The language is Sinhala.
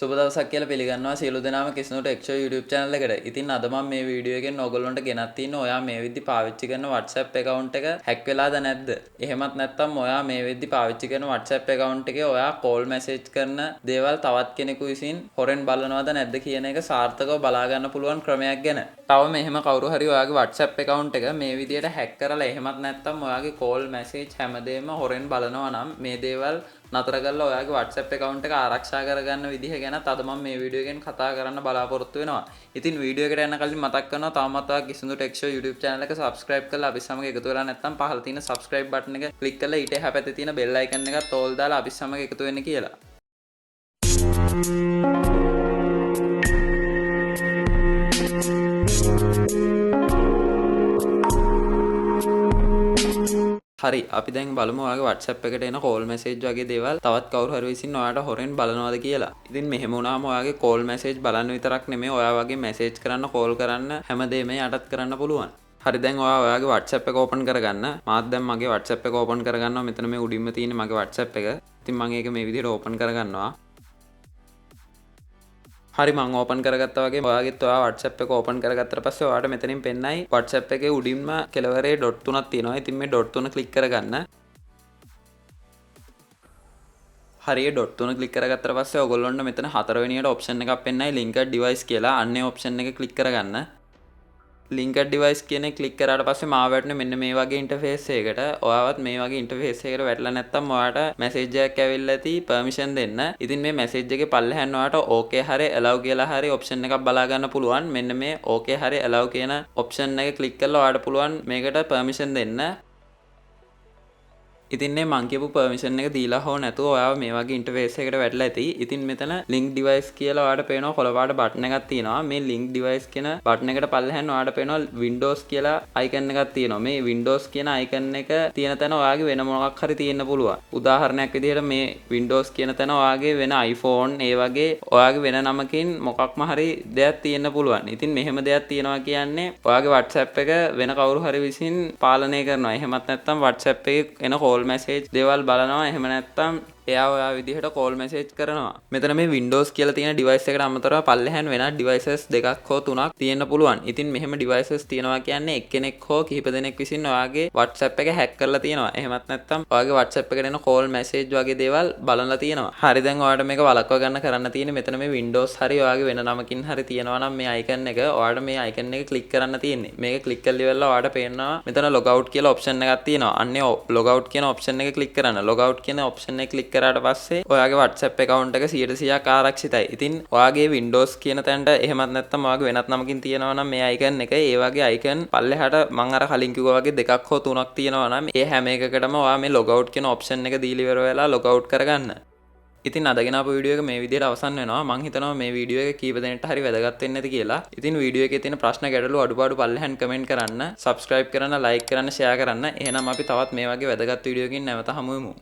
සුබ දවසක් කියලා පිළිගන්නවා සියලු දෙනාම කිසිනුට එක්ෂෝ YouTube channel එකට. ඉතින් අද මම මේ වීඩියෝ එකෙන් ඕගොල්ලන්ට ගෙනත් තියෙනවා ඔයා මේ විදි පාවිච්චි කරන WhatsApp account එක hack වෙලාද නැද්ද? එහෙමත් නැත්නම් ඔයා මේ විදි පාවිච්චි කරන WhatsApp account එකේ ඔයා call message කරන දේවල් තවත් කෙනෙකු විසින් හොරෙන් බලනවද නැද්ද කියන එක සාර්ථකව බලා ගන්න පුළුවන් ක්‍රමයක් ගැන. තවම එහෙම කවුරු හරි ඔයාගේ WhatsApp account එක මේ විදියට hack කරලා එහෙමත් නැත්නම් ඔයාගේ call message හැමදේම හොරෙන් බලනවා නම් මේ දේවල් නතර කරලා ඔයාගේ WhatsApp account එක ආරක්ෂා කරගන්න විදිහ ගැන අද මම මේ වීඩියෝ එකෙන් කතා කරන්න බලාපොරොත්තු වෙනවා. ඉතින් වීඩියෝ එකට යන්න කලින් මතක් කරනවා තාමත් ඔයා කිසිදු ටෙක් ෂෝ YouTube channel එක subscribe කරලා අපි සමග එකතු වෙලා නැත්නම් පහළ තියෙන subscribe button එක click කරලා ඊට එහා පැත්තේ තියෙන bell icon එකත් all දාලා අපි සමග එකතු වෙන්න කියලා. හරි අපි දැන් බලමු ඔයාගේ WhatsApp එකට එන call message වගේ දේවල් තවත් කවුරු හරි විසින් ඔයාට හොරෙන් බලනවාද කියලා. ඉතින් මෙහෙම වුණාම ඔයාගේ call message බලන්න විතරක් නෙමෙයි ඔයා වගේ message කරන්න call කරන්න හැමදේම යටත් කරන්න පුළුවන්. හරි දැන් ඔයාගේ WhatsApp එක open කරගන්න. මාත් දැන් මගේ WhatsApp එක open කරගන්නවා. මෙතන මේ උඩින්ම තියෙන මගේ WhatsApp එක. ඉතින් මම ඒක මේ විදිහට open කරගන්නවා. හරි මම ඕපන් කරගත්තා වගේ ඔයාගෙත් ඔයා WhatsApp එක ඕපන් කරගත්තට පස්සේ ඔයාට මෙතනින් පෙන්නයි WhatsApp එකේ උඩින්ම කෙළවරේ ඩොට් තුනක් තියෙනවා. ඉතින් මේ ඩොට් තුන ක්ලික් කරගන්න. හරි ඩොට් තුන ක්ලික් කරගත්තට පස්සේ ඔයගොල්ලන්ට මෙතන හතරවෙනියට ඔප්ෂන් එකක් පෙන්නයි linked device කියලා. අන්නේ ඔප්ෂන් එක ක්ලික් කරගන්න. linked device කියන එක ක්ලික් කරාට පස්සේ මාව වැටෙන මෙන්න මේ වගේ ඉන්ටර්ෆේස් එකකට ඔයාවත් මේ වගේ ඉන්ටර්ෆේස් එකකට වැටලා නැත්නම් ඔයාට මැසේජ් එකක් ඇවිල්ලා ඇති permission දෙන්න. ඉතින් මේ මැසේජ් එකේ පල්ලෙහාන් ඔයාට okay හරි allow කියලා හරි ඔප්ෂන් එකක් බලා ගන්න පුළුවන්. මෙන්න මේ okay හරි allow කියන ඔප්ෂන් එක ක්ලික් කරලා ඔයාට පුළුවන් මේකට permission දෙන්න. ඉතින් මේ මං කියපු permission එක දීලා හෝ නැතුව ඔයාව මේ වගේ ඉන්ටර්ෆේස් එකකට වැටලා ඇති. ඉතින් මෙතන link device කියලා ඔයාට පේනවා කොළ පාට බටන් එකක් තියෙනවා. මේ link device කියන බටන් එකට පල්ලෙහාන් ඔයාට පේනවා Windows කියලා icon එකක් තියෙනවා. මේ Windows කියන icon එක තියෙන තැන ඔයාගේ වෙන මොකක් හරි තියෙන්න පුළුවන්. උදාහරණයක් විදිහට මේ Windows කියන තැන ඔයාගේ වෙන iPhone ඒ වගේ ඔයාගේ වෙන නමකින් මොකක්ම හරි දෙයක් තියෙන්න පුළුවන්. ඉතින් මෙහෙම දෙයක් තියෙනවා කියන්නේ ඔයාගේ WhatsApp එක වෙන කවුරු හරි විසින් පාලනය කරනවා. එහෙමත් නැත්නම් WhatsApp එකේ එන call message දේවල් බලනවා. එහෙම නැත්නම් එයා ඔයා විදිහට call message කරනවා. මෙතන මේ Windows කියලා තියෙන device එකට අමතරව පල්ලෙහාන් වෙනත් devices දෙකක් හෝ තුනක් තියෙන්න පුළුවන්. ඉතින් මෙහෙම devices තියෙනවා කියන්නේ එක්කෙනෙක් හෝ කිහිප දෙනෙක් විසින් ඔයාගේ WhatsApp එක hack කරලා තියෙනවා. එහෙමත් නැත්නම් ඔයාගේ WhatsApp එකට එන call message වගේ දේවල් බලලා තියෙනවා. හරි දැන් ඔයාලට මේක වළක්ව ගන්න කරන්න තියෙන්නේ මෙතන මේ Windows හරි ඔයාගේ වෙන නමකින් හරි තියෙනවා නම් මේ icon එක ඔයාලට මේ icon එක click කරන්න තියෙන්නේ. මේක click කරලා ඉවරලා ඔයාලට පේනවා මෙතන log out කියලා option එකක් තියෙනවා. අන්නේ log out කියන option එක click කරන්න. log out කියන option එක click කරාට පස්සේ ඔයාගේ WhatsApp account එක 100%ක් ආරක්ෂිතයි. ඉතින් ඔයාගේ Windows කියන තැනට එහෙමත් නැත්නම් ඔයාගේ වෙනත් නමකින් තියෙනවා නම් මේ icon එක ඒ වගේ icon පල්ලෙහාට මම අර කලින් කිව්වා වගේ දෙකක් හෝ තුනක් තියෙනවා නම් ඒ හැම එකකටම ඔයා මේ log out කියන option එක දීලා ඉවර වෙලා log out කරගන්න. ඉතින් අදගෙන ආපු වීඩියෝ එක මේ විදිහට අවසන් වෙනවා. මම හිතනවා මේ වීඩියෝ එක කීප දෙනෙක්ට හරි වැදගත් වෙන්නේ නැති කියලා. ඉතින් වීඩියෝ එකේ තියෙන ප්‍රශ්න ගැටලු අඩුපාඩු පල්ලෙහාන් කමෙන්ට් කරන්න, subscribe කරන්න, like කරන්න, share කරන්න. එහෙනම් අපි තවත් මේ වගේ වැදගත් වීඩියෝ එකකින් නැවත හමු වෙමු.